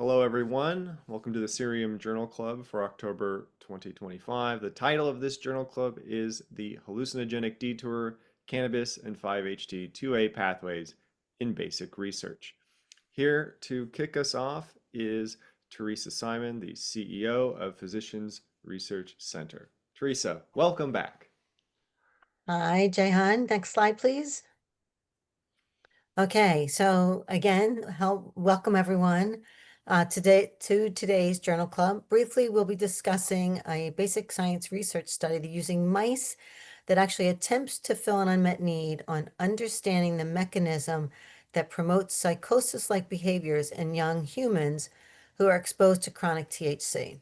Hello, everyone. Welcome to the Cerium Journal Club for October 2025. The title of this journal club is The Hallucinogenic Detour, Cannabis and 5-HT2A Pathways in Basic Research. Here to kick us off is Teresa Simon, the CEO of Physicians Research Center. Teresa, welcome back. Hi, Jayhan. Next slide, please. Okay, so again, welcome everyone to today's journal club. Briefly, we'll be discussing a basic science research study using mice that actually attempts to fill an unmet need on understanding the mechanism that promotes psychosis-like behaviors in young humans who are exposed to chronic THC.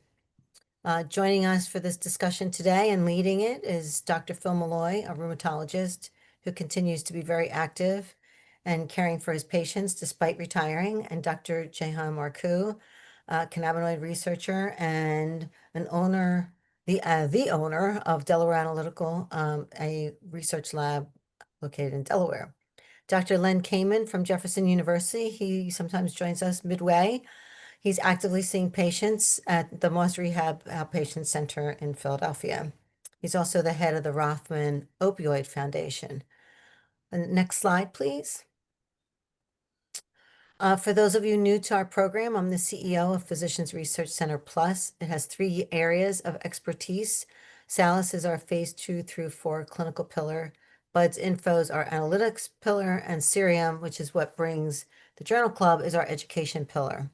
Joining us for this discussion today and leading it is Dr. Phil Malloy, a rheumatologist who continues to be very active and caring for his patients despite retiring, and Dr. Jehan Marcoux, a cannabinoid researcher and an owner, the owner of Delaware Analytical, a research lab located in Delaware. Dr. Len Kamen from Jefferson University, he sometimes joins us midway. He's actively seeing patients at the Moss Rehab Outpatient Center in Philadelphia. He's also the head of the Rothman Opioid Foundation. Next slide, please. For those of you new to our program, I'm the CEO of Physicians Research Center Plus. It has 3 areas of expertise. Salus is our phase 2 through 4 clinical pillar. Buds Info is our analytics pillar, and Cerium, which is what brings the Journal Club, is our education pillar.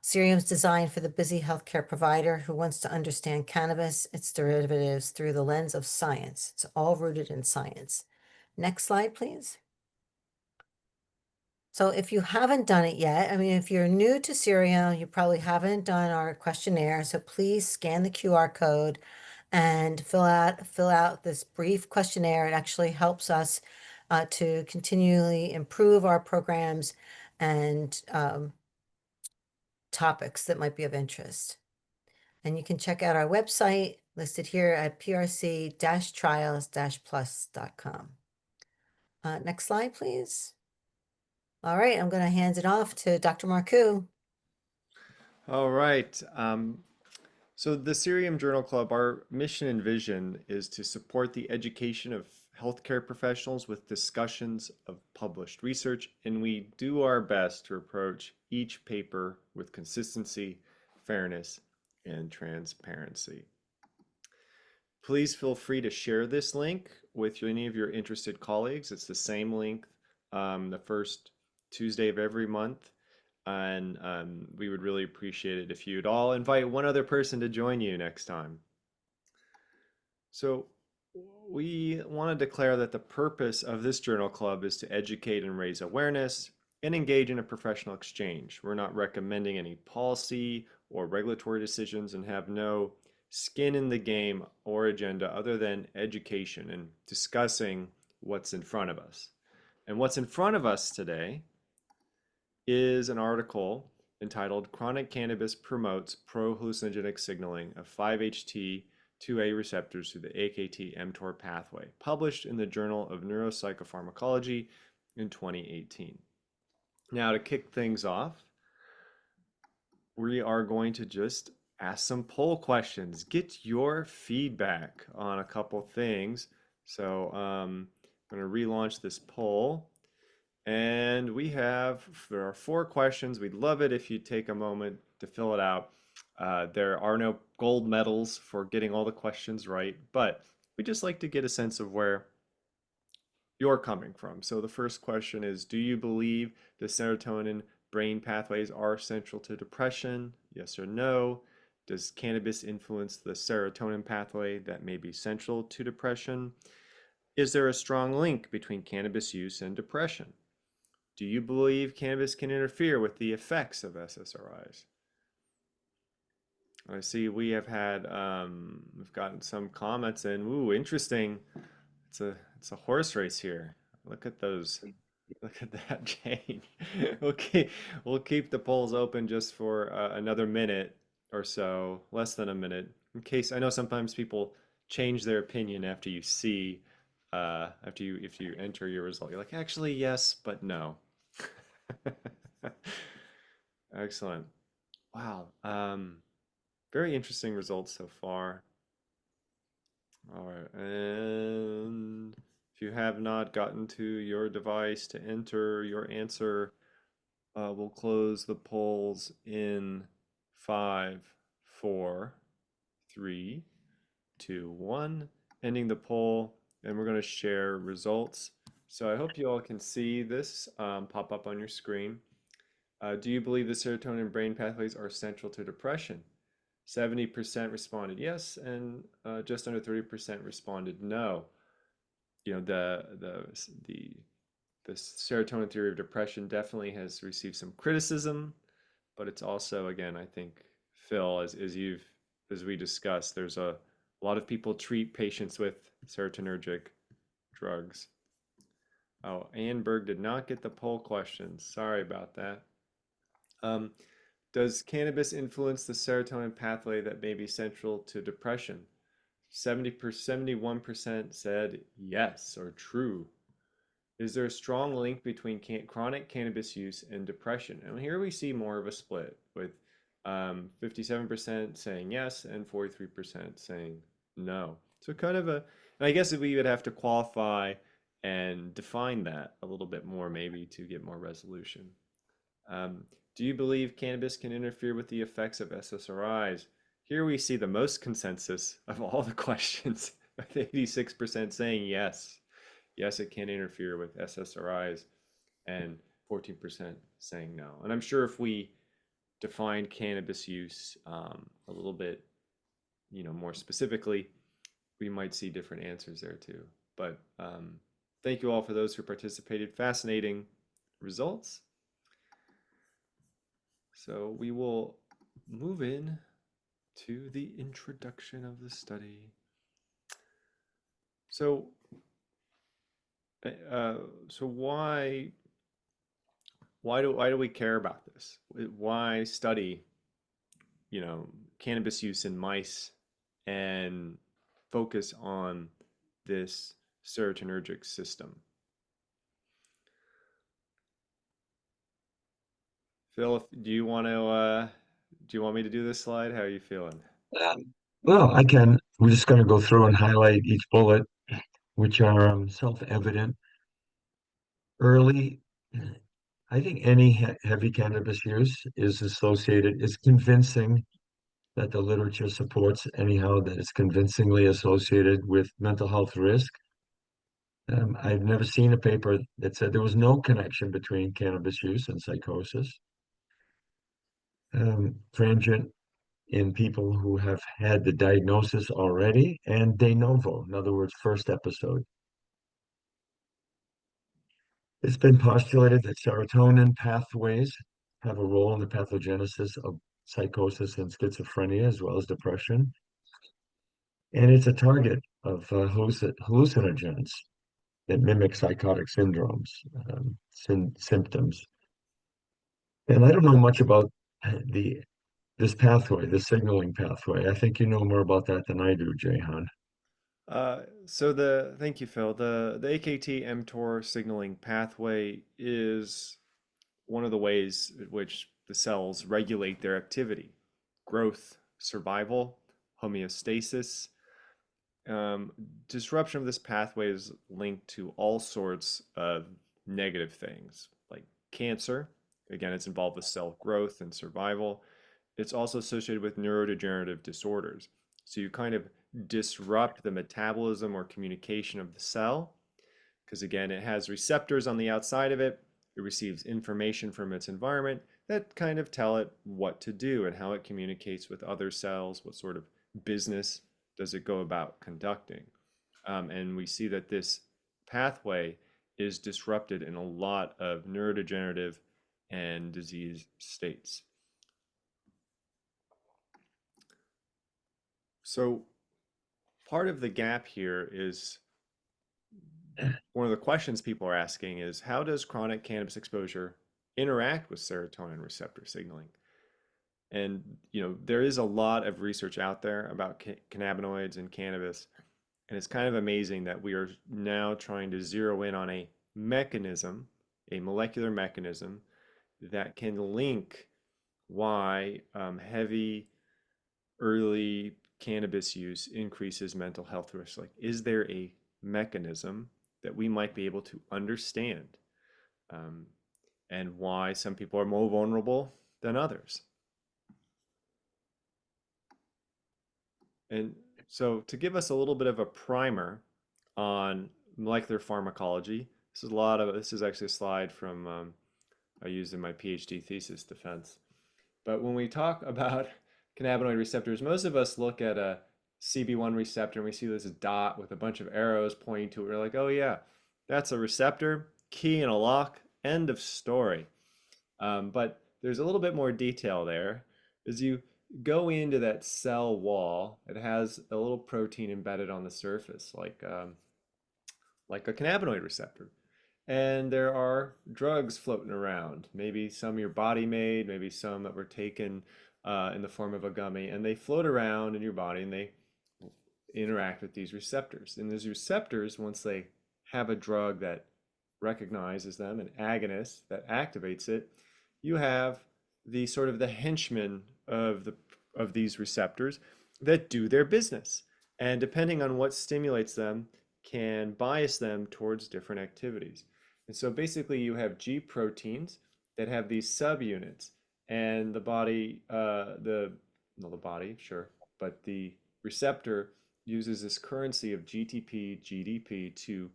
Cerium is designed for the busy healthcare provider who wants to understand cannabis, its derivatives through the lens of science. It's all rooted in science. Next slide, please. So if you haven't done it yet, if you're new to Cerium, you probably haven't done our questionnaire. So please scan the QR code and fill out this brief questionnaire. It actually helps us to continually improve our programs and topics that might be of interest. And you can check out our website listed here at prc-trials-plus.com. Next slide, please. All right, I'm going to hand it off to Dr. Marcoux. All right. So the Cerium Journal Club, our mission and vision is to support the education of healthcare professionals with discussions of published research, and we do our best to approach each paper with consistency, fairness, and transparency. Please feel free to share this link with any of your interested colleagues. It's the same link the first Tuesday of every month. And we would really appreciate it if you'd all invite one other person to join you next time. So we want to declare that the purpose of this journal club is to educate and raise awareness and engage in a professional exchange. We're not recommending any policy or regulatory decisions and have no skin in the game or agenda other than education and discussing what's in front of us. And what's in front of us today is an article entitled Chronic Cannabis Promotes Pro-Hallucinogenic Signaling of 5-HT2A Receptors through the AKT-mTOR Pathway, published in the Journal of Neuropsychopharmacology in 2018. Now, to kick things off, we are going to just ask some poll questions. Get your feedback on a couple things. So I'm going to relaunch this poll. And there are 4 questions. We'd love it if you take a moment to fill it out. There are no gold medals for getting all the questions right, but we just like to get a sense of where you're coming from. So the first question is, do you believe the serotonin brain pathways are central to depression? Yes or no? Does cannabis influence the serotonin pathway that may be central to depression? Is there a strong link between cannabis use and depression? Do you believe cannabis can interfere with the effects of SSRIs? I see we have had we've gotten some comments in. Ooh, interesting. It's a horse race here. Look at those. Look at that change. Okay, we'll keep the polls open just for another minute or so, less than a minute, in case I know sometimes people change their opinion after you see if you enter your result. You're like, actually, yes, but no. Excellent. Wow. Very interesting results so far. All right. And if you have not gotten to your device to enter your answer, we'll close the polls in 5, 4, 3, 2, 1. Ending the poll, and we're going to share results. So I hope you all can see this pop up on your screen. Do you believe the serotonin brain pathways are central to depression? 70% responded yes, and just under 30% responded no. You know, the serotonin theory of depression definitely has received some criticism, but it's also, again, I think, Phil, as we discussed, there's a lot of people treat patients with serotonergic drugs. Oh, Ann Berg did not get the poll questions. Sorry about that. Um, does cannabis influence the serotonin pathway that may be central to depression? 71% said yes or true. Is there a strong link between chronic cannabis use and depression? And here we see more of a split with 57% saying yes and 43% saying no. So kind of a, and I guess we would have to qualify and define that a little bit more maybe to get more resolution. Um, do you believe cannabis can interfere with the effects of SSRIs? Here we see the most consensus of all the questions, with 86% saying yes. Yes, it can interfere with SSRIs, and 14% saying no. And I'm sure if we defined cannabis use a little bit, more specifically, we might see different answers there too. But thank you all for those who participated. Fascinating results. So we will move in to the introduction of the study. So, uh, so why do we care about this? Why study, you know, cannabis use in mice and focus on this serotonergic system? Phil, do you want me to do this slide? How are you feeling? Well, I can. We're just going to go through and highlight each bullet, which are self-evident. Early, I think any heavy cannabis use is associated, is convincing that the literature supports anyhow that it's convincingly associated with mental health risk. I've never seen a paper that said there was no connection between cannabis use and psychosis. Transient in people who have had the diagnosis already and de novo, in other words, first episode. It's been postulated that serotonin pathways have a role in the pathogenesis of psychosis and schizophrenia, as well as depression. And it's a target of hallucinogens that mimic psychotic syndromes, symptoms. And I don't know much about the this pathway, the signaling pathway. I think you know more about that than I do, Jehan. Thank you, Phil. The AKT mTOR signaling pathway is one of the ways in which the cells regulate their activity, growth, survival, homeostasis. Um, Disruption of this pathway is linked to all sorts of negative things like cancer. Again, it's involved with cell growth and survival. It's also associated with neurodegenerative disorders. So you kind of disrupt the metabolism or communication of the cell because, again, it has receptors on the outside of it. It receives information from its environment that kind of tell it what to do and how it communicates with other cells, what sort of business does it go about conducting. And we see that this pathway is disrupted in a lot of neurodegenerative and disease states. So part of the gap here is one of the questions people are asking is how does chronic cannabis exposure interact with serotonin receptor signaling? And there is a lot of research out there about cannabinoids and cannabis, and it's kind of amazing that we are now trying to zero in on a mechanism, a molecular mechanism that can link why heavy early cannabis use increases mental health risk. Like, is there a mechanism that we might be able to understand, um, and why some people are more vulnerable than others? And so, to give us a little bit of a primer on molecular pharmacology, this is actually a slide from I used in my PhD thesis defense. But when we talk about cannabinoid receptors, most of us look at a CB1 receptor and we see this dot with a bunch of arrows pointing to it. We're like, oh yeah, that's a receptor, key in a lock, end of story. But there's a little bit more detail there. As you go into that cell wall, it has a little protein embedded on the surface, like a cannabinoid receptor. And there are drugs floating around, maybe some your body made, maybe some that were taken in the form of a gummy, and they float around in your body and they interact with these receptors. And those receptors, once they have a drug that recognizes them, an agonist that activates it, you have the sort of the henchmen of these receptors that do their business. And depending on what stimulates them, can bias them towards different activities. And so basically you have G proteins that have these subunits, and the body, no, the body, sure, but the receptor uses this currency of GTP, GDP to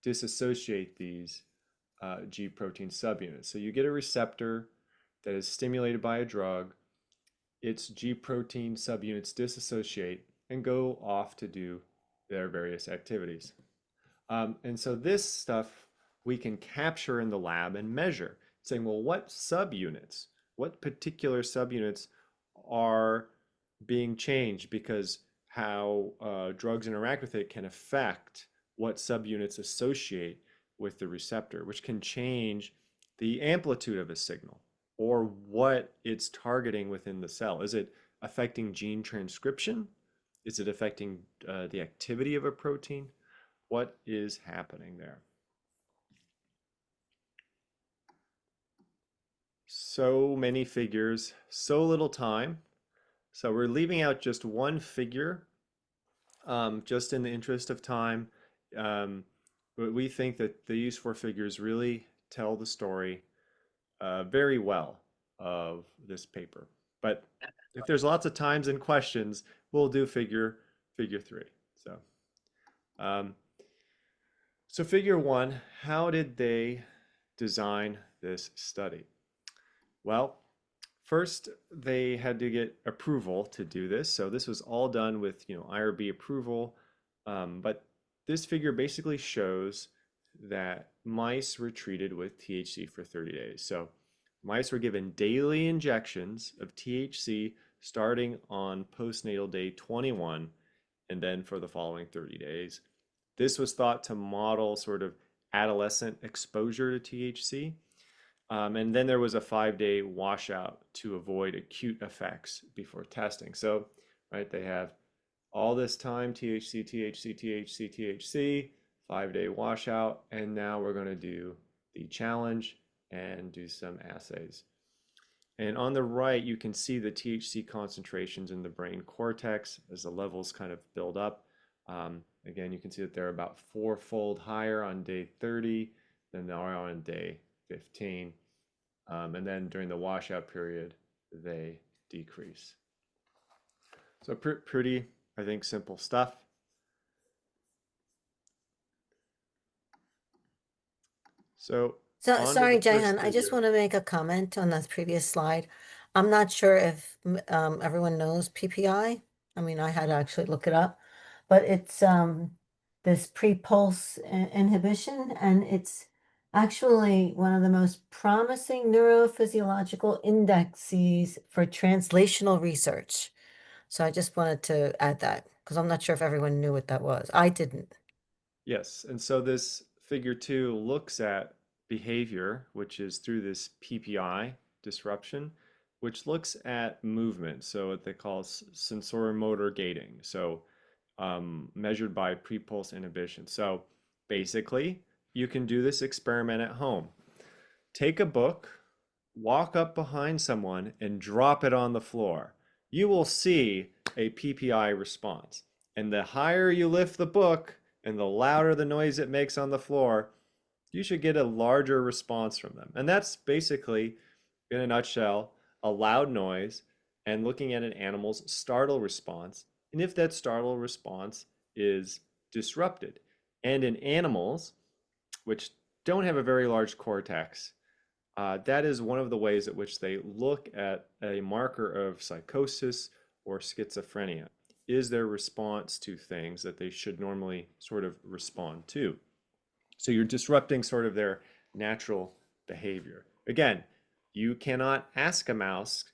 disassociate these G protein subunits. So you get a receptor that is stimulated by a drug, its G protein subunits disassociate and go off to do their various activities. And so this stuff we can capture in the lab and measure, saying, well, what subunits, what particular subunits are being changed because how drugs interact with it can affect what subunits associate with the receptor, which can change the amplitude of a signal or what it's targeting within the cell. Is it affecting gene transcription? Is it affecting the activity of a protein? What is happening there? So many figures, so little time. So we're leaving out just one figure, just in the interest of time. Um, but we think that these four figures really tell the story very well of this paper. But if there's lots of times and questions, we'll do figure three. So, um, so figure one, how did they design this study? Well, first they had to get approval to do this. So this was all done with, IRB approval. But this figure basically shows that mice were treated with THC for 30 days. So mice were given daily injections of THC starting on postnatal day 21 and then for the following 30 days. This was thought to model sort of adolescent exposure to THC. And then there was a 5-day washout to avoid acute effects before testing. So, right, they have all this time THC, THC, THC, THC, 5-day washout, and now we're going to do the challenge and do some assays. And on the right, you can see the THC concentrations in the brain cortex as the levels kind of build up. Again, you can see that they're about 4-fold higher on day 30 than they are on day 15. And then during the washout period, they decrease. So pretty, I think, simple stuff. So So on to the sorry, first Jaihan, I just figure. want to make a comment on the previous slide. I'm not sure if everyone knows PPI. I mean, I had to actually look it up, but it's this pre-pulse inhibition, and it's actually one of the most promising neurophysiological indexes for translational research. So I just wanted to add that because I'm not sure if everyone knew what that was. I didn't. Yes, and so this figure two looks at behavior, which is through this PPI disruption, which looks at movement. So what they call sensoromotor gating. So measured by pre-pulse inhibition. So basically, you can do this experiment at home. Take a book walk up behind someone and drop it on the floor, you will see a PPI response. And the higher you lift the book and the louder the noise it makes on the floor, you should get a larger response from them. And that's basically, in a nutshell, a loud noise and looking at an animal's startle response. And if that startle response is disrupted. And in animals, which don't have a very large cortex, that is one of the ways at which they look at a marker of psychosis or schizophrenia. Is their response to things that they should normally sort of respond to? So you're disrupting sort of their natural behavior. Again, you cannot ask a mouse,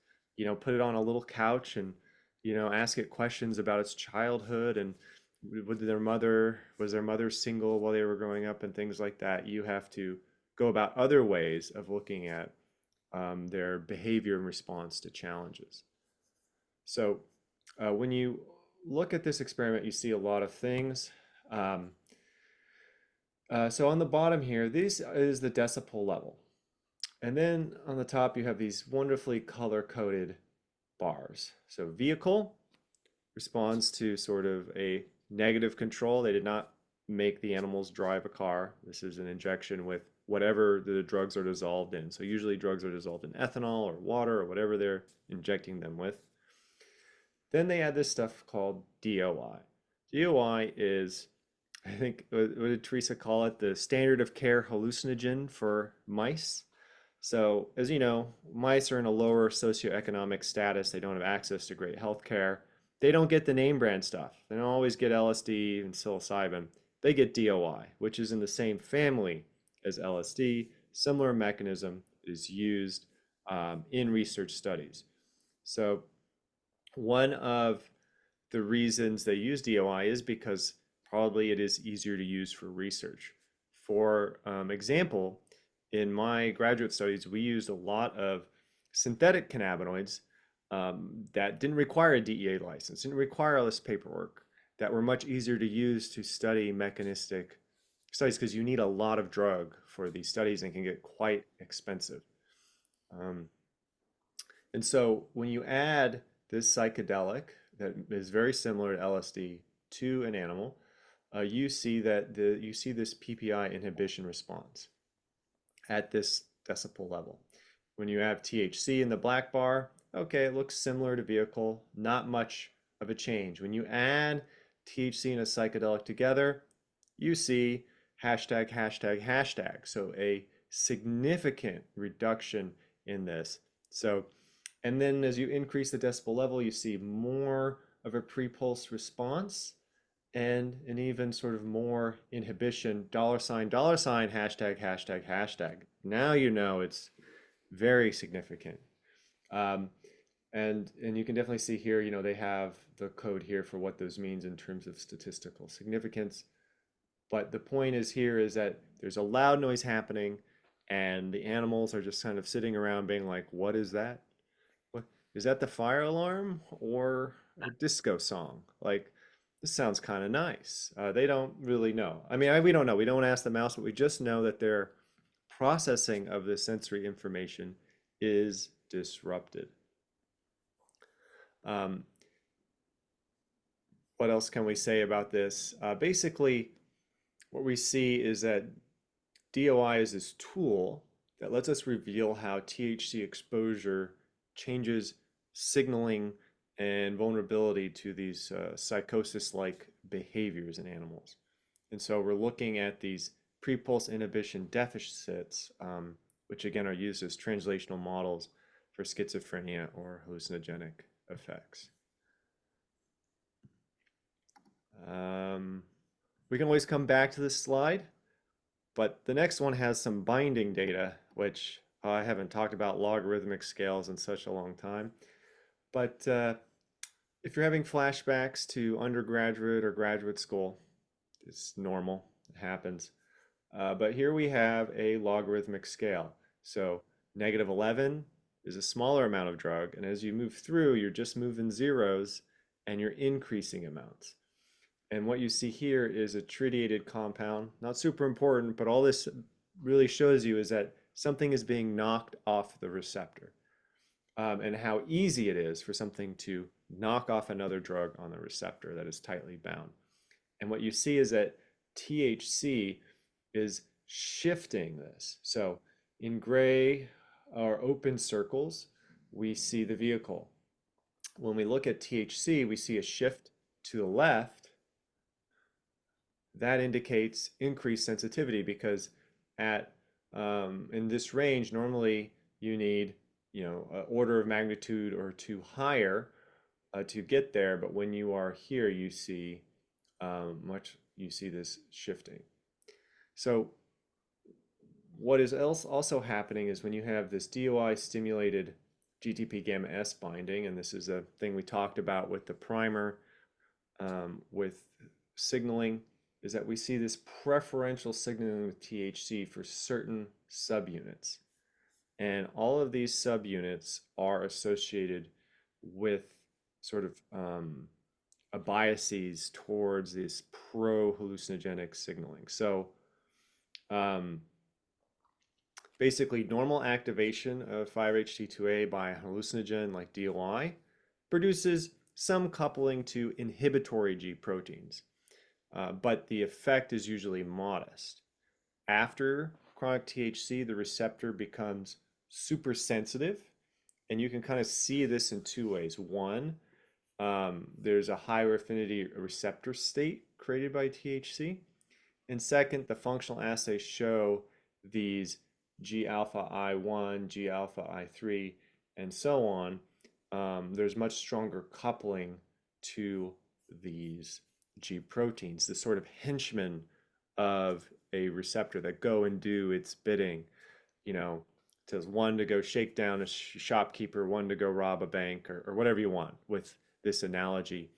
put it on a little couch and, ask it questions about its childhood and was their mother single while they were growing up and things like that. You have to go about other ways of looking at their behavior in response to challenges. So when you look at this experiment, you see a lot of things. So on the bottom here, this is the decibel level. And then on the top, you have these wonderfully color-coded bars. So vehicle responds to sort of a negative control. They did not make the animals drive a car. This is an injection with whatever the drugs are dissolved in. So usually drugs are dissolved in ethanol or water or whatever they're injecting them with. Then they add this stuff called DOI. DOI is, I think, what did Teresa call it? The standard of care hallucinogen for mice. So, as you know, mice are in a lower socioeconomic status. They don't have access to great health care. They don't get the name brand stuff. They don't always get LSD and psilocybin. They get DOI, which is in the same family as LSD. Similar mechanism is used in research studies. So, one of the reasons they use DOI is because probably it is easier to use for research. For example, in my graduate studies, we used a lot of synthetic cannabinoids that didn't require a DEA license, didn't require all this paperwork, that were much easier to use to study mechanistic studies because you need a lot of drug for these studies and can get quite expensive. And so when you add this psychedelic that is very similar to LSD to an animal, you see this PPI inhibition response at this decibel level. When you have THC in the black bar, okay, it looks similar to vehicle, not much of a change. When you add THC and a psychedelic together, you see hashtag, hashtag, hashtag. So a significant reduction in this. So, and then as you increase the decibel level, you see more of a pre-pulse response and an even sort of more inhibition, $, hashtag, hashtag, hashtag. Now you know it's very significant. And you can definitely see here, they have the code here for what those means in terms of statistical significance. But the point is here is that there's a loud noise happening and the animals are just kind of sitting around being like, what is that? What is that, the fire alarm or a disco song? Like, this sounds kind of nice. They don't really know. I mean, we don't know. We don't ask the mouse, but we just know that their processing of the sensory information is disrupted. What else can we say about this? Basically, what we see is that DOI is this tool that lets us reveal how THC exposure changes signaling and vulnerability to these psychosis-like behaviors in animals. And so we're looking at these pre-pulse inhibition deficits, which again are used as translational models for schizophrenia or hallucinogenic effects. We can always come back to this slide, but the next one has some binding data, which I haven't talked about logarithmic scales in such a long time. But if you're having flashbacks to undergraduate or graduate school, it's normal, it happens. But here we have a logarithmic scale. So -11 is a smaller amount of drug, and as you move through, you're just moving zeros and you're increasing amounts. And what you see here is a tritiated compound, not super important, but all this really shows you is that something is being knocked off the receptor, and how easy it is for something to knock off another drug on the receptor that is tightly bound. And what you see is that THC is shifting this. So in gray or open circles, we see the vehicle. When we look at THC, we see a shift to the left. That indicates increased sensitivity because at in this range, normally you need, an order of magnitude or two higher to get there. But when you are here, you see you see this shifting. So what is else also happening is when you have this DOI stimulated GTP gamma S binding, and this is a thing we talked about with the primer, with signaling, is that we see this preferential signaling with THC for certain subunits. And all of these subunits are associated with sort of a biases towards this pro-hallucinogenic signaling. So basically, normal activation of 5-HT2A by a hallucinogen like DOI produces some coupling to inhibitory G proteins, but the effect is usually modest. After chronic THC, the receptor becomes super sensitive, and you can kind of see this in two ways. One, there's a higher affinity receptor state created by THC. And second, the functional assays show these G alpha I1, G alpha I3, and so on. There's much stronger coupling to these G proteins, the sort of henchmen of a receptor that go and do its bidding. Tells one to go shake down a shopkeeper, one to go rob a bank, or whatever you want with this analogy.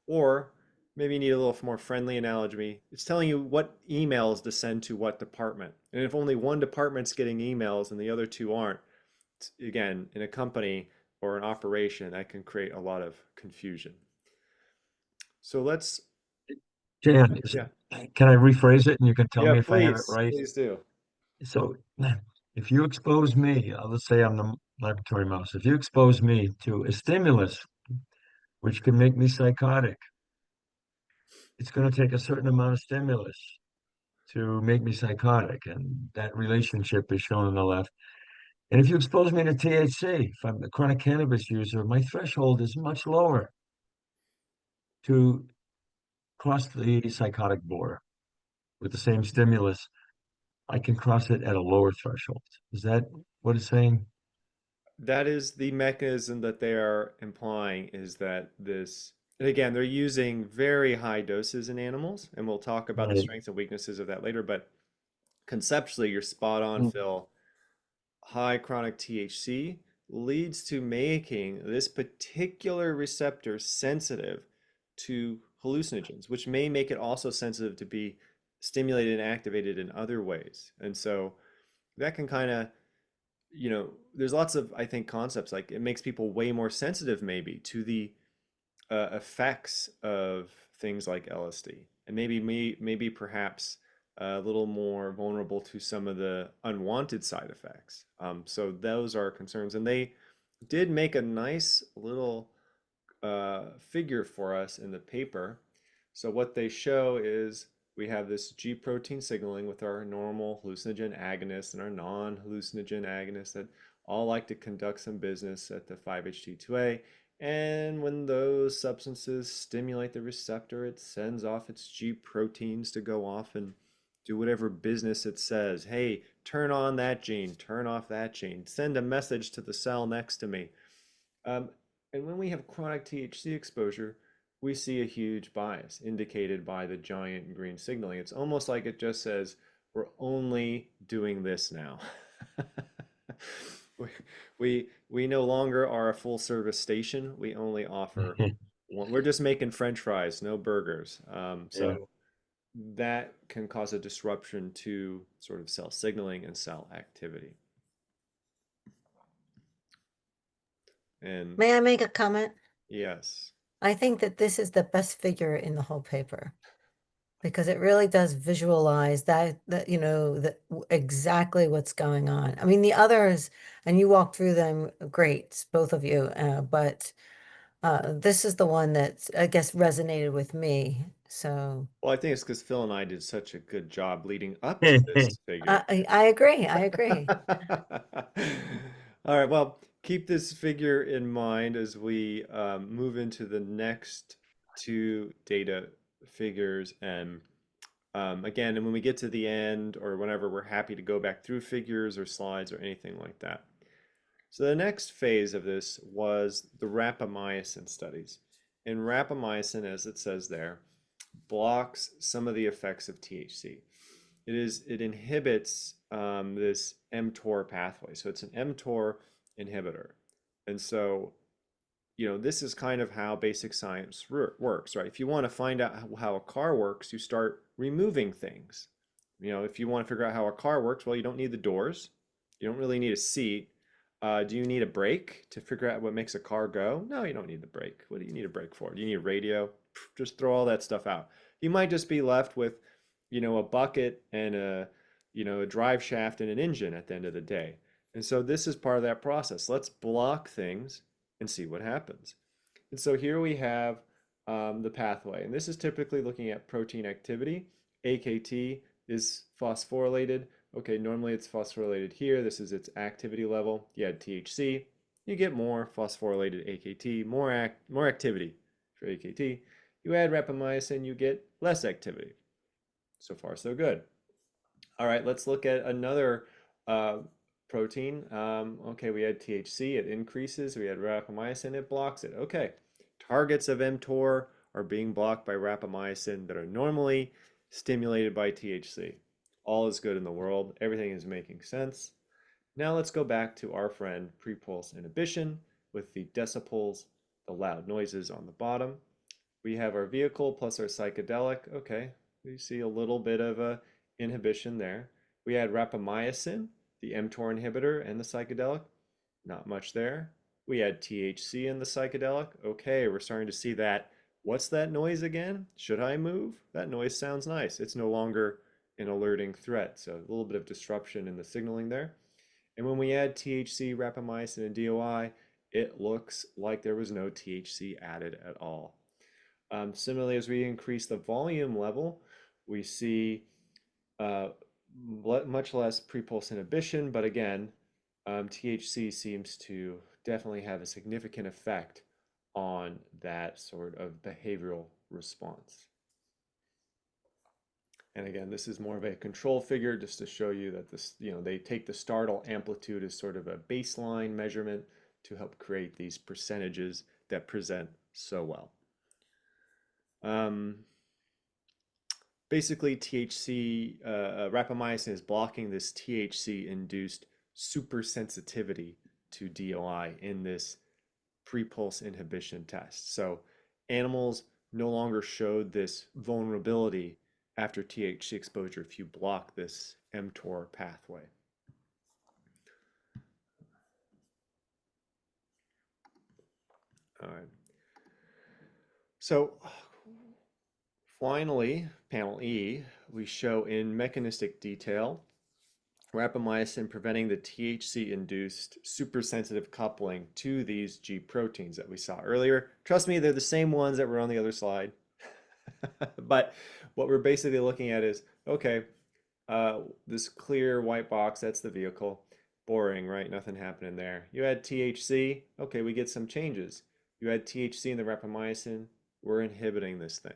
Or maybe you need a little more friendly analogy. It's telling you what emails to send to what department. And if only one department's getting emails and the other two aren't, again, in a company or an operation, that can create a lot of confusion. So let's, Jan, yeah, can I rephrase it and you can tell yeah, me if I have it right? please do. So if you expose me, let's say I'm the laboratory mouse, if you expose me to a stimulus which can make me psychotic, it's going to take a certain amount of stimulus to make me psychotic. And that relationship is shown on the left. And if you expose me to THC, if I'm a chronic cannabis user, my threshold is much lower to cross the psychotic border with the same stimulus. I can cross it at a lower threshold. Is that what it's saying? That is the mechanism that they are implying, is that this, and again, they're using very high doses in animals, and we'll talk about the Right. strengths and weaknesses of that later, but conceptually, you're spot on, Phil. High chronic THC leads to making this particular receptor sensitive to hallucinogens, which may make it also sensitive to be stimulated and activated in other ways. And so that can kind of, there's lots of, I think, concepts like it makes people way more sensitive maybe to the effects of things like LSD, and maybe perhaps a little more vulnerable to some of the unwanted side effects. So those are concerns, and they did make a nice little figure for us in the paper. So what they show is we have this G protein signaling with our normal hallucinogen agonists and our non-hallucinogen agonists that all like to conduct some business at the 5-HT2A. And when those substances stimulate the receptor, it sends off its G proteins to go off and do whatever business it says. Hey, turn on that gene, turn off that gene, send a message to the cell next to me. And when we have chronic THC exposure, we see a huge bias indicated by the giant green signaling. It's almost like it just says, we're only doing this now. We no longer are a full service station. We only offer one. We're just making French fries, no burgers. Yeah. So that can cause a disruption to sort of cell signaling and cell activity. And May I make a comment? yes, I think that this is the best figure in the whole paper. because it really does visualize that exactly what's going on. I mean, the others, and you walked through them, great, both of you, but this is the one that I guess resonated with me. So Well, I think it's because Phil and I did such a good job leading up to this figure. I agree. I agree. All right, well, keep this figure in mind as we move into the next two data figures. And again, and when we get to the end or whenever, we're happy to go back through figures or slides or anything like that. So the next phase of this was the rapamycin studies. And rapamycin, as it says there, blocks some of the effects of THC. It inhibits this mTOR pathway. So it's an mTOR inhibitor. And so, this is kind of how basic science works, right? If you want to find out how a car works, you start removing things. If you want to figure out how a car works, well, you don't need the doors. You don't really need a seat. Do you need a brake to figure out what makes a car go? No, you don't need the brake. What do you need a brake for? Do you need a radio? Just throw all that stuff out. You might just be left with, a bucket and a drive shaft and an engine at the end of the day. And so this is part of that process. Let's block things and see what happens. And so here we have the pathway. And this is typically looking at protein activity. AKT is phosphorylated. Okay, normally it's phosphorylated here. This is its activity level. You add THC, you get more phosphorylated AKT, more activity for AKT. You add rapamycin, you get less activity. So far, so good. All right, let's look at another uh, protein. Okay, we had THC, it increases. We had rapamycin, it blocks it. Okay, targets of mTOR are being blocked by rapamycin that are normally stimulated by THC. All is good in the world. Everything is making sense. Now let's go back to our friend pre-pulse inhibition with the decibels, the loud noises on the bottom. We have our vehicle plus our psychedelic. Okay, we see a little bit of a inhibition there. We had rapamycin, the mTOR inhibitor, and the psychedelic. Not much there. We had THC in the psychedelic. Okay, we're starting to see that. What's that noise again? Should I move? That noise sounds nice. It's no longer an alerting threat. So a little bit of disruption in the signaling there. And when we add THC, rapamycin, and DOI, it looks like there was no THC added at all. Similarly, as we increase the volume level, we see uh, much less pre-pulse inhibition, but again, THC seems to definitely have a significant effect on that sort of behavioral response. And again, this is more of a control figure just to show you that this, they take the startle amplitude as sort of a baseline measurement to help create these percentages that present so well. Basically, rapamycin is blocking this THC-induced supersensitivity to DOI in this pre-pulse inhibition test. So animals no longer showed this vulnerability after THC exposure if you block this mTOR pathway. All right. So finally, panel E, we show in mechanistic detail rapamycin preventing the THC-induced supersensitive coupling to these G proteins that we saw earlier. Trust me, they're the same ones that were on the other slide. But what we're basically looking at is, okay, this clear white box, that's the vehicle. Boring, right? Nothing happening there. You add THC, okay, we get some changes. You add THC in the rapamycin, we're inhibiting this thing.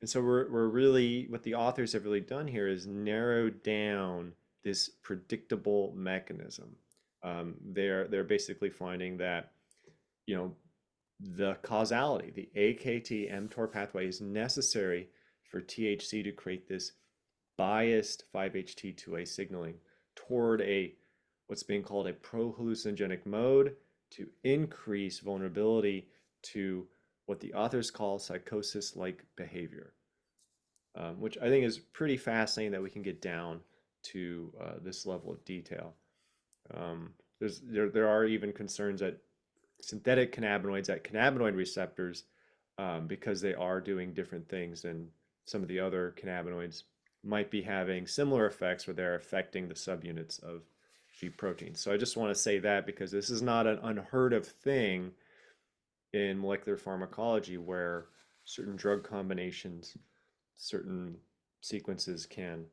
And so we're really, what the authors have really done here is narrowed down this predictable mechanism. They're basically finding that, the causality, the AKT mTOR pathway is necessary for THC to create this biased 5-HT2A signaling toward what's being called a pro-hallucinogenic mode to increase vulnerability to what the authors call psychosis-like behavior, which I think is pretty fascinating that we can get down to this level of detail. There are even concerns that synthetic cannabinoids at cannabinoid receptors, because they are doing different things than some of the other cannabinoids might be having similar effects where they're affecting the subunits of G protein. So I just want to say that because this is not an unheard of thing in molecular pharmacology where certain drug combinations, certain sequences can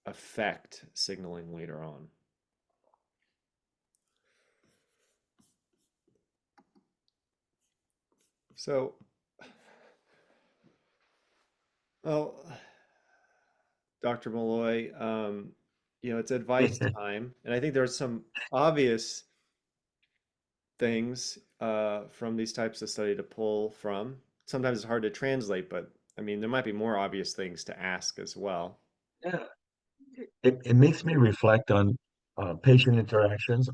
affect signaling later on. So, well, Dr. Malloy, it's advice time, and I think there's some obvious things from these types of study to pull from. Sometimes it's hard to translate, but I mean, there might be more obvious things to ask as well. Yeah, it makes me reflect on patient interactions.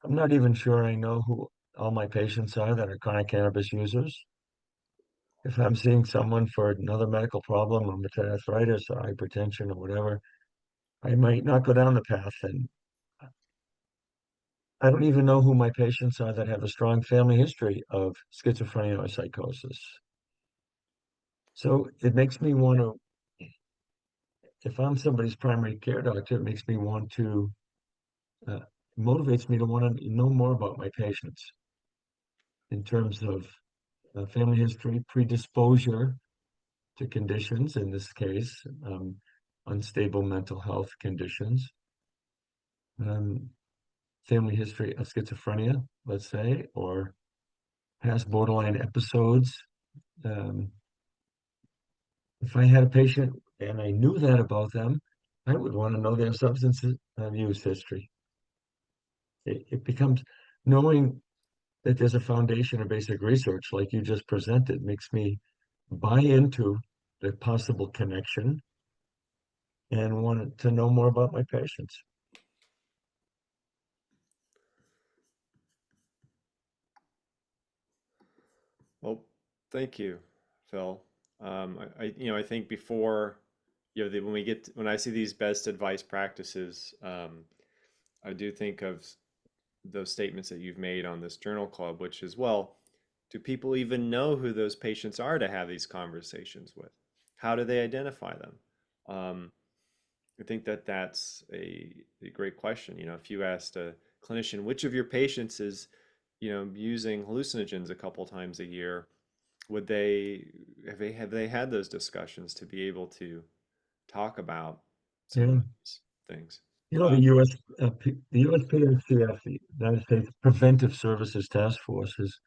I'm not even sure I know who all my patients are that are chronic cannabis users. If I'm seeing someone for another medical problem, rheumatoid arthritis or hypertension or whatever, I might not go down the path. And I don't even know who my patients are that have a strong family history of schizophrenia or psychosis. So it makes me want to, if I'm somebody's primary care doctor, it makes me want to, uh, motivates me to want to know more about my patients in terms of family history, predisposure to conditions, in this case, unstable mental health conditions, um, family history of schizophrenia, let's say, or past borderline episodes. Um, if I had a patient and I knew that about them, I would want to know their substance use history. It becomes knowing that there's a foundation of basic research, like you just presented, makes me buy into the possible connection and want to know more about my patients. Well, thank you, Phil. I think before, when I see these best advice practices, I do think of those statements that you've made on this journal club, which is, well, do people even know who those patients are to have these conversations with? How do they identify them? Um, I think that that's a great question. If you asked a clinician, which of your patients is, using hallucinogens a couple times a year, would they had those discussions to be able to talk about some of Yeah. these things? You know, the USPSTF, the United States Preventive Services Task Force, has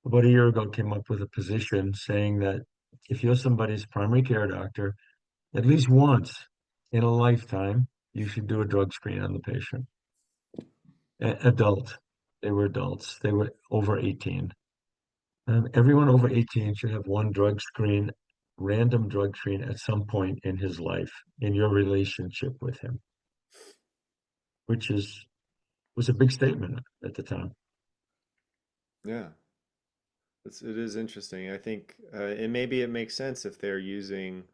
about a year ago came up with a position saying that if you're somebody's primary care doctor, at least once in a lifetime, you should do a drug screen on the patient. Adult, they were adults, they were over 18. Everyone over 18 should have one drug screen, random drug screen at some point in his life, in your relationship with him, which was a big statement at the time. Yeah, it is interesting. I think, and maybe it makes sense if they're using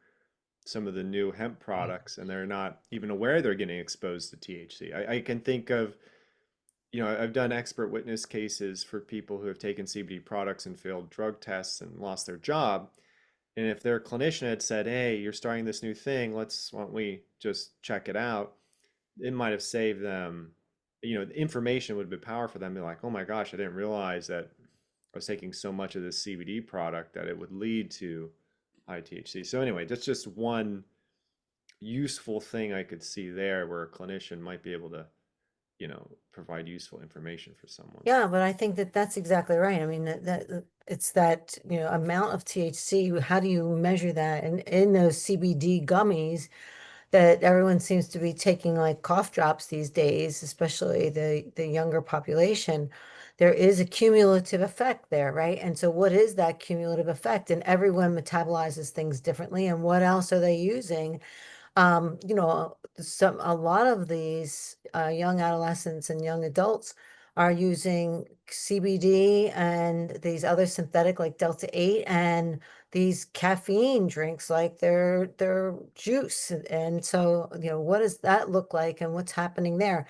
some of the new hemp products and they're not even aware they're getting exposed to THC. I can think of, I've done expert witness cases for people who have taken CBD products and failed drug tests and lost their job. And if their clinician had said, "Hey, you're starting this new thing, why don't we just check it out?" It might have saved them, the information would have been powerful for them. They're like, "Oh my gosh, I didn't realize that I was taking so much of this CBD product that it would lead to high THC." So anyway, that's just one useful thing I could see there where a clinician might be able to, provide useful information for someone. Yeah, but I think that that's exactly right. I mean, it's that, amount of THC, how do you measure that? And in those CBD gummies that everyone seems to be taking like cough drops these days, especially the younger population, there is a cumulative effect there, right? And so what is that cumulative effect? And everyone metabolizes things differently. And what else are they using? A lot of these young adolescents and young adults are using CBD and these other synthetic like Delta 8 and these caffeine drinks like their juice. And so, what does that look like and what's happening there?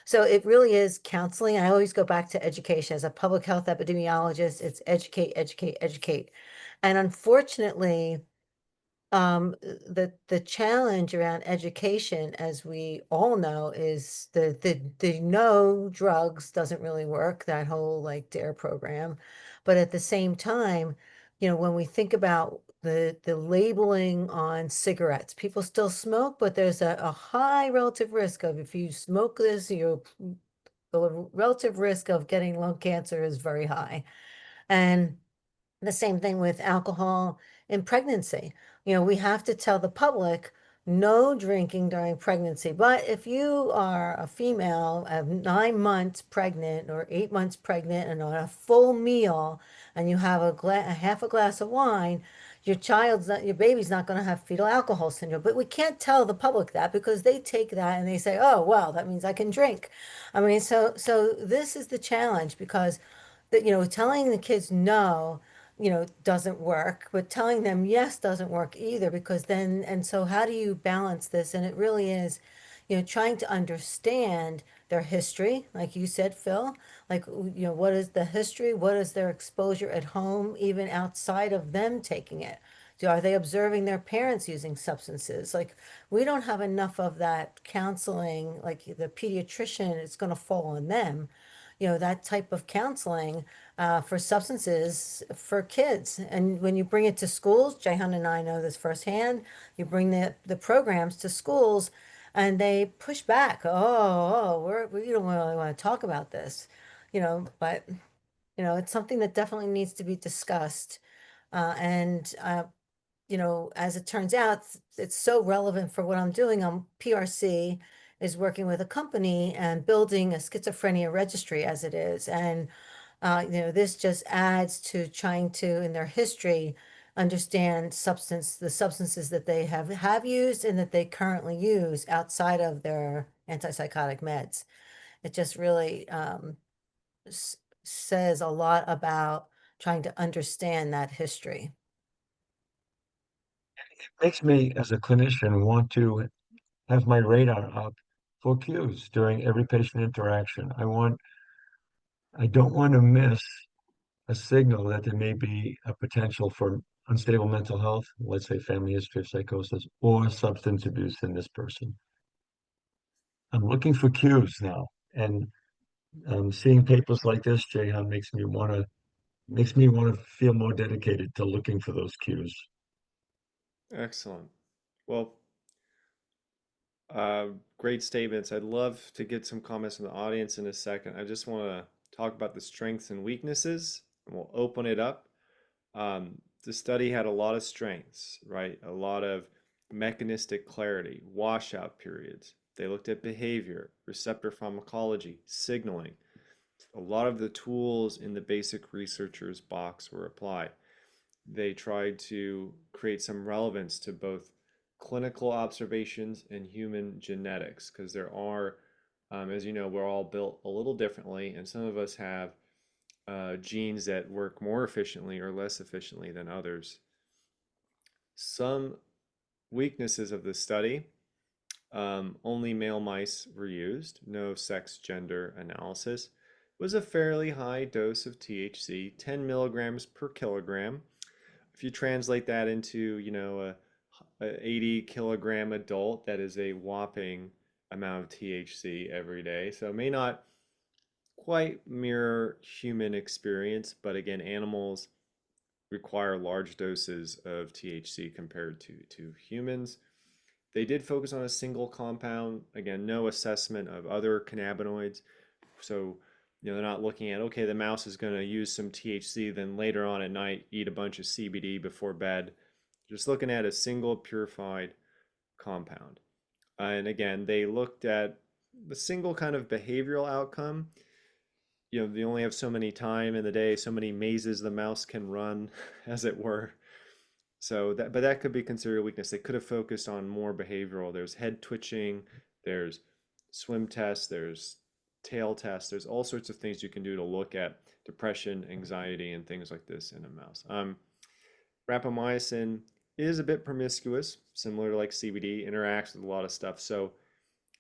So it really is counseling. I always go back to education. As a public health epidemiologist, it's educate, educate, educate. And unfortunately, the challenge around education, as we all know, is the no drugs doesn't really work, that whole like DARE program. But at the same time, when we think about the labeling on cigarettes, people still smoke, but there's a high relative risk of, if you smoke this, the relative risk of getting lung cancer is very high. And the same thing with alcohol in pregnancy. We have to tell the public no drinking during pregnancy. But if you are a female of 9 months pregnant or 8 months pregnant and on a full meal, and you have a half a glass of wine, your baby's not going to have fetal alcohol syndrome. But we can't tell the public that, because they take that and they say, oh, well, that means I can drink. I mean, so this is the challenge, because telling the kids no, doesn't work, but telling them yes doesn't work either, because then, and so how do you balance this? And it really is, trying to understand their history, like you said, Phil, like, what is the history? What is their exposure at home, even outside of them taking it? Are they observing their parents using substances? Like, we don't have enough of that counseling, like the pediatrician, it's going to fall on them, that type of counseling for substances for kids. And when you bring it to schools, Jahan and I know this firsthand, you bring the programs to schools and they push back. We don't really want to talk about this, but, it's something that definitely needs to be discussed. And as it turns out, it's so relevant for what I'm doing. PRC is working with a company and building a schizophrenia registry as it is. And, this just adds to trying to, in their history, understand the substances that they have used and that they currently use outside of their antipsychotic meds. It just really says a lot about trying to understand that history. Makes me, as a clinician, want to have my radar up for cues during every patient interaction. I don't want to miss a signal that there may be a potential for unstable mental health, let's say family history of psychosis, or substance abuse in this person. I'm looking for cues now, and seeing papers like this, Jayhan, makes me want to feel more dedicated to looking for those cues. Excellent. Well, great statements. I'd love to get some comments from the audience in a second. I just want to talk about the strengths and weaknesses, and we'll open it up. The study had a lot of strengths, right? A lot of mechanistic clarity, washout periods. They looked at behavior, receptor pharmacology, signaling. A lot of the tools in the basic researcher's box were applied. They tried to create some relevance to both clinical observations and human genetics, because there are, as you know, we're all built a little differently, and some of us have genes that work more efficiently or less efficiently than others. Some weaknesses of the study: only male mice were used, no sex gender analysis. It was a fairly high dose of THC, 10 milligrams per kilogram. If you translate that into, a 80 kilogram adult, that is a whopping amount of THC every day. So it may not quite mirror human experience, but again, animals require large doses of THC compared to humans. They did focus on a single compound. Again, no assessment of other cannabinoids. So, they're not looking at, okay, the mouse is going to use some THC, then later on at night eat a bunch of CBD before bed. Just looking at a single purified compound. And again, they looked at the single kind of behavioral outcome. They only have so many time in the day, so many mazes the mouse can run, as it were. But that could be considered a weakness. They could have focused on more behavioral. There's head twitching, there's swim tests, there's tail tests, there's all sorts of things you can do to look at depression, anxiety, and things like this in a mouse. Rapamycin is a bit promiscuous, similar to like CBD, interacts with a lot of stuff. So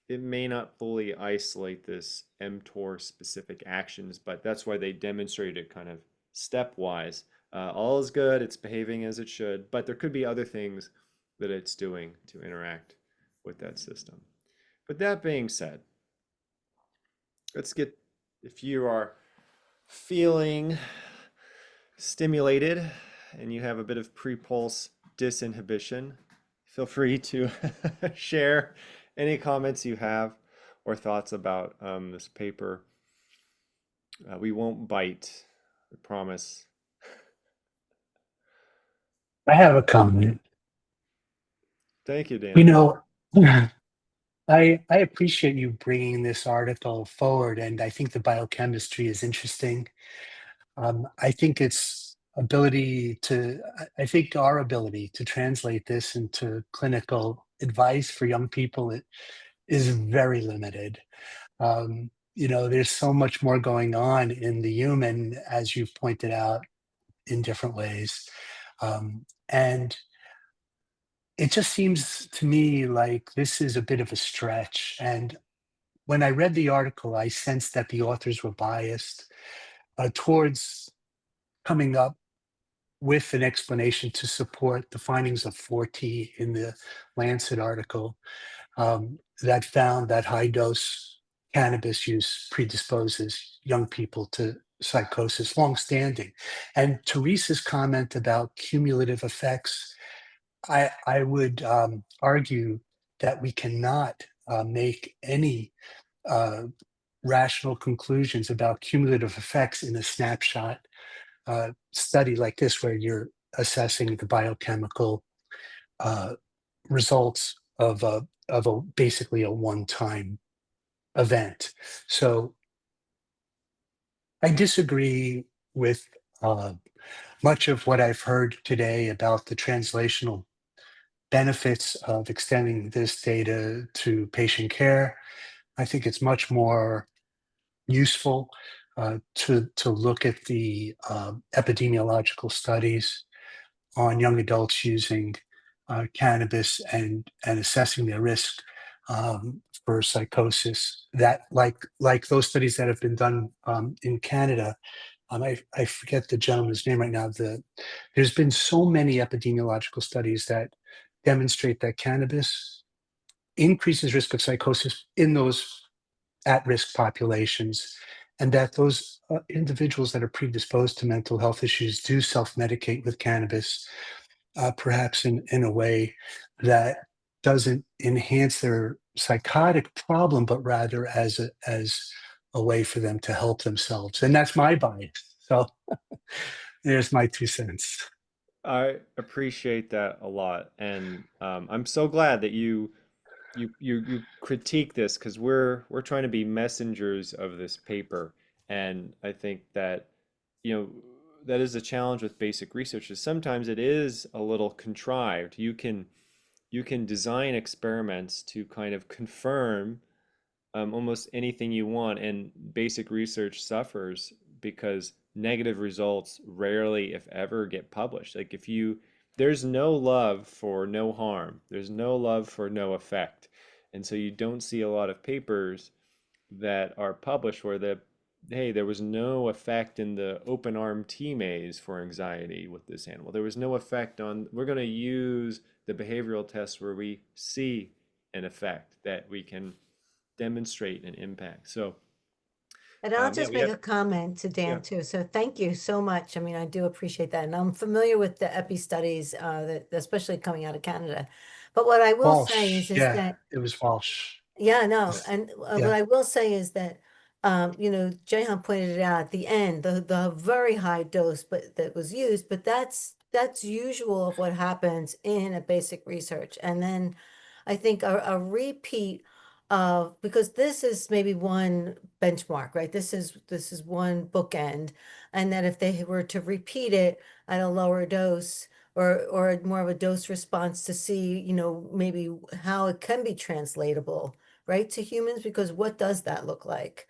it may not fully isolate this mTOR specific actions, but that's why they demonstrated it kind of stepwise. All is good, it's behaving as it should, but there could be other things that it's doing to interact with that system. But that being said, let's get, if you are feeling stimulated and you have a bit of pre-pulse disinhibition, feel free to share any comments you have or thoughts about this paper. We won't bite, I promise. I have a comment. Thank you, Dan. You know, I appreciate you bringing this article forward, and I think the biochemistry is interesting. I think I think our ability to translate this into clinical advice for young people is very limited. There's so much more going on in the human, as you've pointed out, in different ways. And it just seems to me like this is a bit of a stretch. And when I read the article, I sensed that the authors were biased towards coming up with an explanation to support the findings of 4T in the Lancet article that found that high dose cannabis use predisposes young people to psychosis longstanding. And Teresa's comment about cumulative effects, I would argue that we cannot make any uh, rational conclusions about cumulative effects in a snapshot study like this, where you're assessing the biochemical uh, results of basically a one-time event. So I disagree with uh, much of what I've heard today about the translational benefits of extending this data to patient care. I think it's much more useful to look at the epidemiological studies on young adults using cannabis and assessing their risk for psychosis. That like those studies that have been done in Canada. I forget the gentleman's name right now. There's been so many epidemiological studies that demonstrate that cannabis increases risk of psychosis in those at-risk populations, and that those individuals that are predisposed to mental health issues do self-medicate with cannabis, perhaps in a way that doesn't enhance their psychotic problem, but rather as a way for them to help themselves. And that's my bias. So there's my 2 cents. I appreciate that a lot, and I'm so glad that you critique this because we're trying to be messengers of this paper, and I think that you know that is a challenge with basic research. Is sometimes it is a little contrived. You can design experiments to kind of confirm almost anything you want, and basic research suffers because negative results rarely, if ever, get published. Like if you, there's no love for no harm, there's no love for no effect. And so you don't see a lot of papers that are published where hey, there was no effect in the open arm T maze for anxiety with this animal. There was no effect on, we're going to use the behavioral tests where we see an effect that we can demonstrate an impact. So, And I'll yeah, just we make have, a comment to yeah, Dan too. So thank you so much. I mean, I do appreciate that. And I'm familiar with the epi studies, that especially coming out of Canada. But what I will say Walsh, is yeah, that it was Walsh. yeah, no, yeah. and what Yeah. I will say is that, Jahan pointed it out at the end, the very high dose, but that was used, but that's usual of what happens in a basic research. And then I think a repeat of, because this is maybe one benchmark, right? This is one bookend, and that if they were to repeat it at a lower dose, or more of a dose response to see, maybe how it can be translatable, right, to humans, because what does that look like?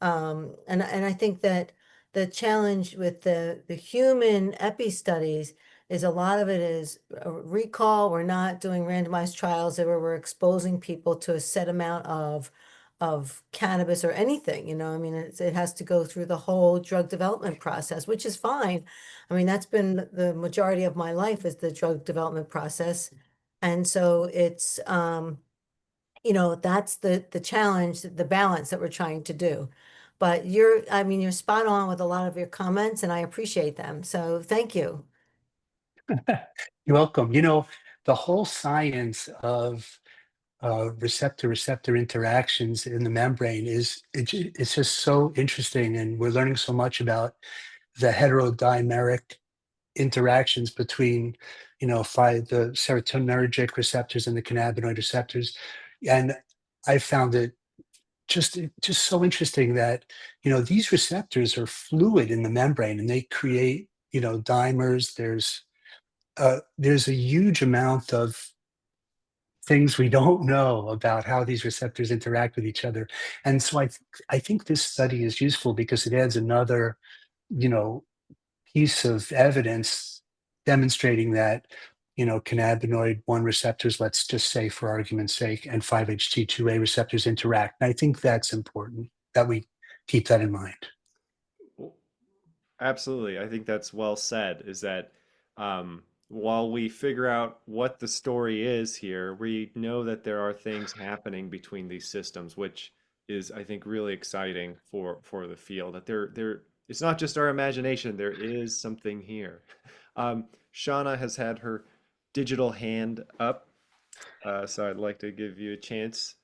And I think that the challenge with the human epi studies is a lot of it is recall. We're not doing randomized trials where we're exposing people to a set amount of cannabis or anything, I mean, it has to go through the whole drug development process, which is fine. I mean, that's been the majority of my life is the drug development process. And so it's, that's the challenge, the balance that we're trying to do. But I mean, you're spot on with a lot of your comments, and I appreciate them. So thank you. You're welcome. You know, the whole science of receptor interactions in the membrane it's just so interesting, and we're learning so much about the heterodimeric interactions between, the serotonergic receptors and the cannabinoid receptors. And I found it just so interesting that, these receptors are fluid in the membrane, and they create, dimers. There's a huge amount of things we don't know about how these receptors interact with each other. And so I think this study is useful because it adds another, you know, piece of evidence demonstrating that, cannabinoid 1 receptors, let's just say for argument's sake, and 5-HT2A receptors interact. And I think that's important that we keep that in mind. Absolutely. I think that's well said, is that while we figure out what the story is here, we know that there are things happening between these systems, which is, I think, really exciting for the field. That it's not just our imagination, there is something here. Shauna has had her digital hand up, so I'd like to give you a chance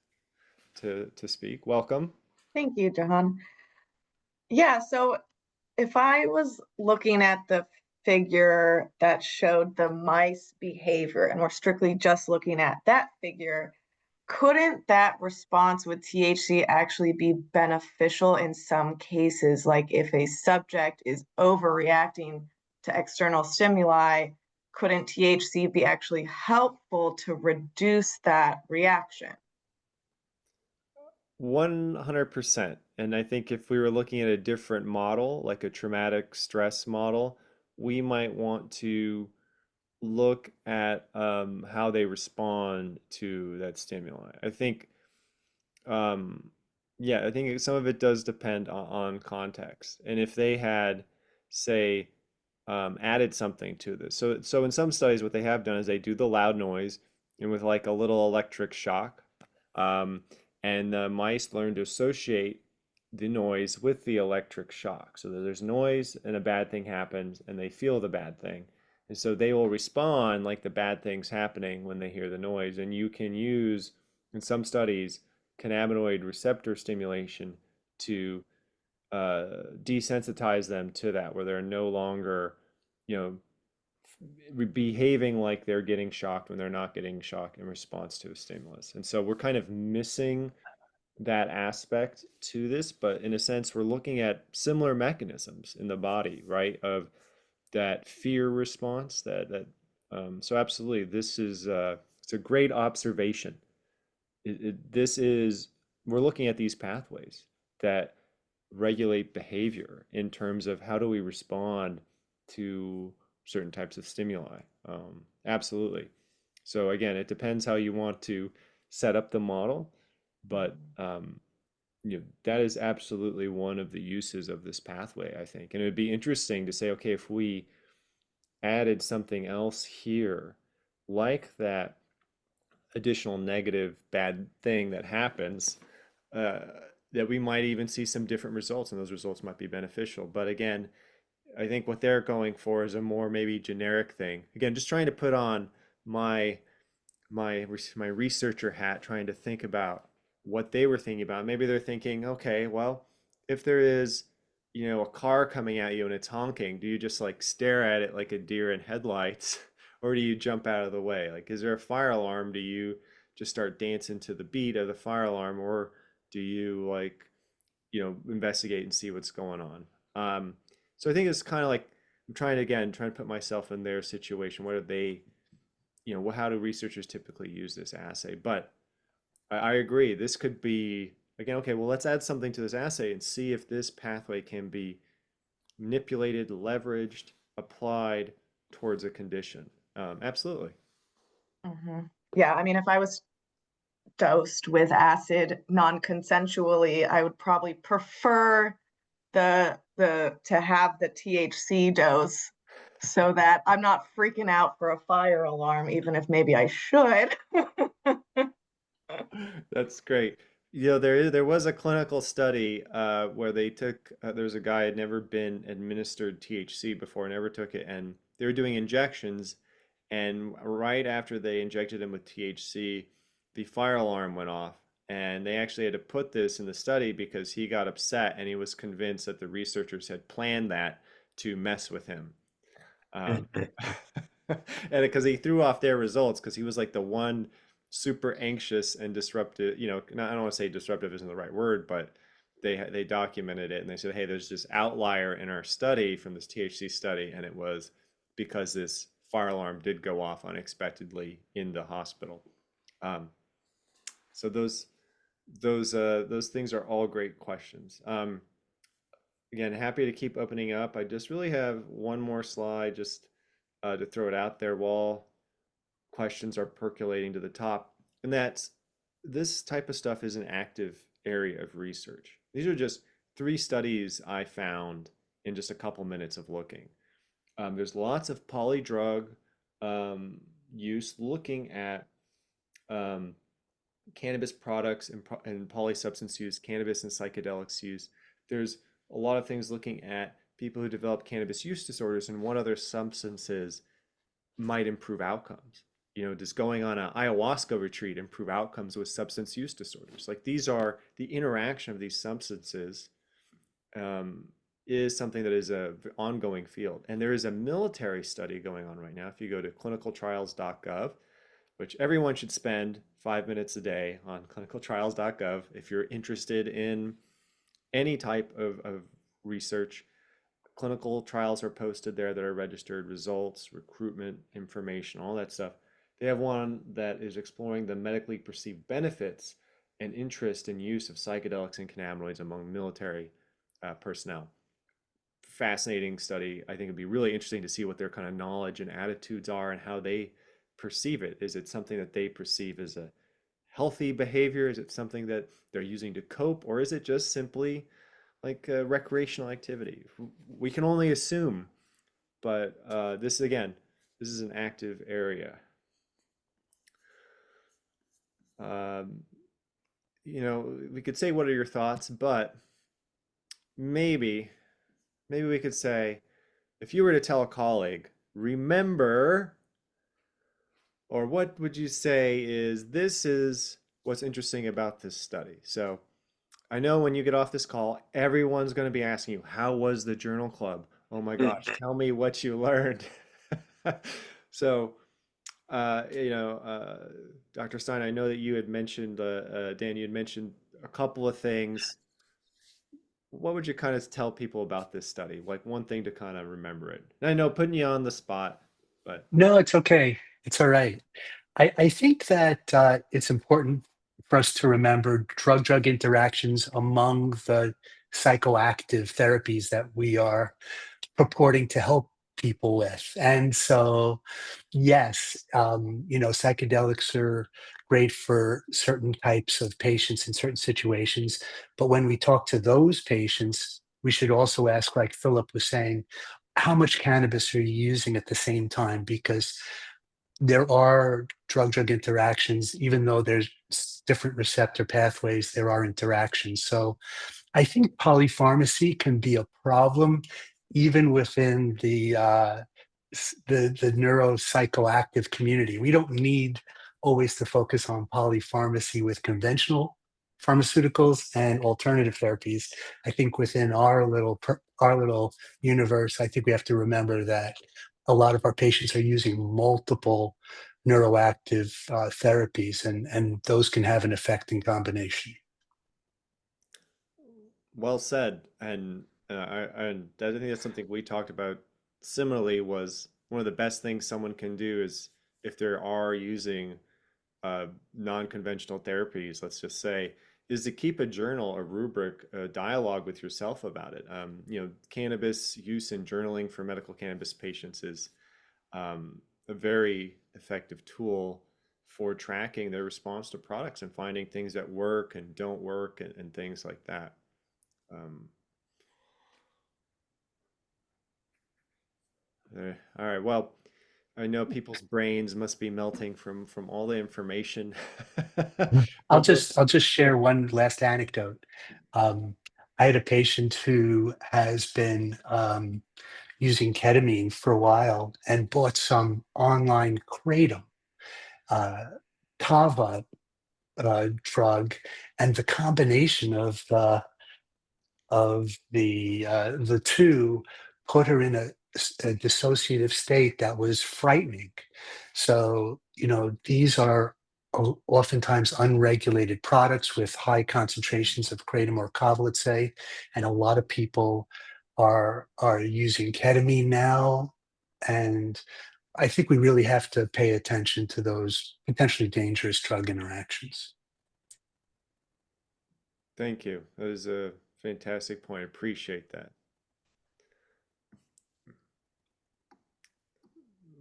to speak. Welcome. Thank you, John. Yeah, so if I was looking at the figure that showed the mice behavior, and we're strictly just looking at that figure, couldn't that response with THC actually be beneficial in some cases? Like if a subject is overreacting to external stimuli, couldn't THC be actually helpful to reduce that reaction? 100%. And I think if we were looking at a different model, like a traumatic stress model, we might want to look at how they respond to that stimuli. I think, yeah, I think some of it does depend on context. And if they had, say, added something to this. So in some studies, what they have done is they do the loud noise and with like a little electric shock. Um, and the mice learn to associate the noise with the electric shock. So there's noise and a bad thing happens and they feel the bad thing. And so they will respond like the bad thing's happening when they hear the noise. And you can use, in some studies, cannabinoid receptor stimulation to desensitize them to that, where they're no longer, you know, behaving like they're getting shocked when they're not getting shocked in response to a stimulus. And so we're kind of missing that aspect to this, but in a sense, we're looking at similar mechanisms in the body, right? Of that fear response. So absolutely, this is it's a great observation. This is we're looking at these pathways that regulate behavior in terms of how do we respond to certain types of stimuli. Absolutely. So again, it depends how you want to set up the model, but that is absolutely one of the uses of this pathway, I think. And it would be interesting to say, okay, if we added something else here, like that additional negative bad thing that happens, uh, that we might even see some different results, and those results might be beneficial. But again, I think what they're going for is a more maybe generic thing. Again, just trying to put on my my researcher hat, trying to think about what they were thinking about. Maybe they're thinking, okay, well, if there is, a car coming at you and it's honking, do you just like stare at it like a deer in headlights, or do you jump out of the way? Like, is there a fire alarm? Do you just start dancing to the beat of the fire alarm, or do you like, investigate and see what's going on? So I think it's kind of like I'm trying to put myself in their situation. What are they, how do researchers typically use this assay? But I agree. This could be, again, okay, well, let's add something to this assay and see if this pathway can be manipulated, leveraged, applied towards a condition. Absolutely. Yeah, I mean, if I was dosed with acid non-consensually, I would probably prefer the to have the THC dose so that I'm not freaking out for a fire alarm, even if maybe I should. That's great. There was a clinical study where they took there was a guy had never been administered THC before, never took it, and they were doing injections, and right after they injected him with THC, the fire alarm went off, and they actually had to put this in the study because he got upset and he was convinced that the researchers had planned that to mess with him. Um, and because he threw off their results because he was like the one super anxious and disruptive, I don't want to say disruptive isn't the right word, but they documented it and they said, hey, there's this outlier in our study from this THC study, and it was because this fire alarm did go off unexpectedly in the hospital. Um, so those things are all great questions. Again, happy to keep opening up. I just really have one more slide just to throw it out there while questions are percolating to the top. And that's this type of stuff is an active area of research. These are just 3 studies I found in just a couple minutes of looking. There's lots of polydrug use looking at um, cannabis products and polysubstance use, cannabis and psychedelics use. There's a lot of things looking at people who develop cannabis use disorders and what other substances might improve outcomes. Does going on an ayahuasca retreat improve outcomes with substance use disorders? Like these are the interaction of these substances is something that is a ongoing field. And there is a military study going on right now. If you go to clinicaltrials.gov, which everyone should spend 5 minutes a day on clinicaltrials.gov if you're interested in any type of research. Clinical trials are posted there that are registered, results, recruitment, information, all that stuff. They have one that is exploring the medically perceived benefits and interest in use of psychedelics and cannabinoids among military personnel. Fascinating study. I think it'd be really interesting to see what their kind of knowledge and attitudes are and how they perceive it. Is it something that they perceive as a healthy behavior? Is it something that they're using to cope? Or is it just simply like a recreational activity? We can only assume, but this is an active area. We could say, what are your thoughts? But maybe we could say, if you were to tell a colleague, remember, or what would you say is, this is what's interesting about this study. So I know when you get off this call, everyone's going to be asking you, how was the journal club? Oh my gosh, tell me what you learned. So, Dr. Stein, I know that you had mentioned, Dan, you had mentioned a couple of things. What would you kind of tell people about this study? Like one thing to kind of remember it. And I know putting you on the spot, but No, it's okay. It's all right. I think that it's important for us to remember drug-drug interactions among the psychoactive therapies that we are purporting to help people with. And so, yes, psychedelics are great for certain types of patients in certain situations. But when we talk to those patients, we should also ask, like Philip was saying, how much cannabis are you using at the same time? Because there are drug-drug interactions, even though there's different receptor pathways, there are interactions. So I think polypharmacy can be a problem even within the neuropsychoactive community. We don't need always to focus on polypharmacy with conventional pharmaceuticals and alternative therapies. I think within our little universe, I think we have to remember that a lot of our patients are using multiple neuroactive therapies, and those can have an effect in combination. well said. And I think that's something we talked about similarly, was one of the best things someone can do is, if they are using non-conventional therapies, let's just say, is to keep a journal, a rubric, a dialogue with yourself about it. Cannabis use and journaling for medical cannabis patients is a very effective tool for tracking their response to products and finding things that work and don't work, and things like that. Um, All right. Well, I know people's brains must be melting from all the information. I'll But just I'll just share one last anecdote. I had a patient who has been using ketamine for a while and bought some online kratom uh, kava drug, and the combination of the two put her in a dissociative state that was frightening. So, these are oftentimes unregulated products with high concentrations of kratom or kava, let's say, and a lot of people are using ketamine now. And I think we really have to pay attention to those potentially dangerous drug interactions. thank you. That is a fantastic point. Appreciate that.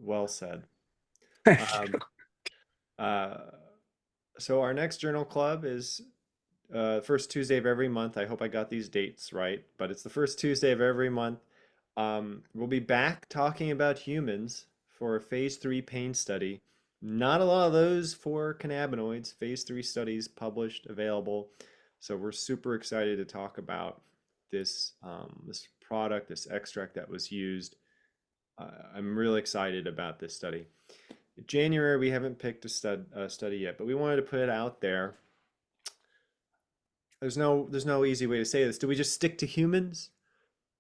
Well said. Um, uh, so our next journal club is first Tuesday of every month. I hope I got these dates right, but it's the first Tuesday of every month. We'll be back talking about humans for a phase 3 pain study. Not a lot of those for cannabinoids. Phase 3 studies published, available. So we're super excited to talk about this product, this extract that was used. I'm really excited about this study. January, we haven't picked a study yet, but we wanted to put it out there. There's no easy way to say this. Do we just stick to humans,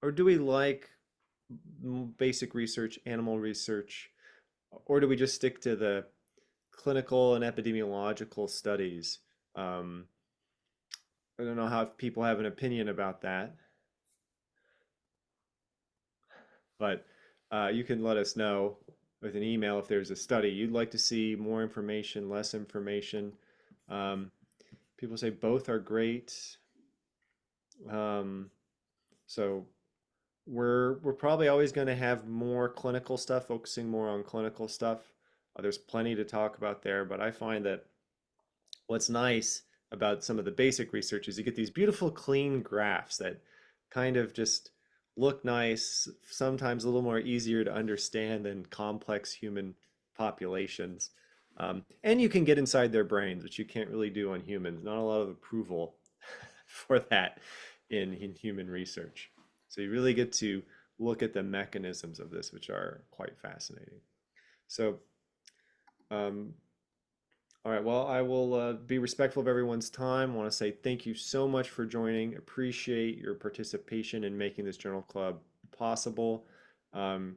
or do we like basic research, animal research, or do we just stick to the clinical and epidemiological studies? Um, I don't know how people have an opinion about that, but you can let us know with an email if there's a study you'd like to see, more information, less information. Um, People say both are great. Um, so we're probably always going to have more clinical stuff, focusing more on clinical stuff. There's plenty to talk about there, but I find that what's nice about some of the basic research is you get these beautiful clean graphs that kind of just look nice, sometimes a little more easier to understand than complex human populations. And you can get inside their brains, which you can't really do on humans. Not a lot of approval for that in human research. So you really get to look at the mechanisms of this, which are quite fascinating. So, um, all right, well, I will be respectful of everyone's time. I want to say thank you so much for joining. Appreciate your participation in making this journal club possible. Um,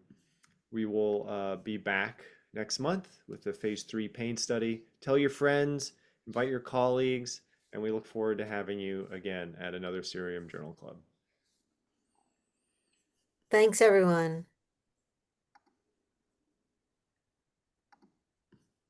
we will be back next month with the phase 3 pain study. Tell your friends, invite your colleagues, and we look forward to having you again at another Cerium Journal Club. Thanks, everyone.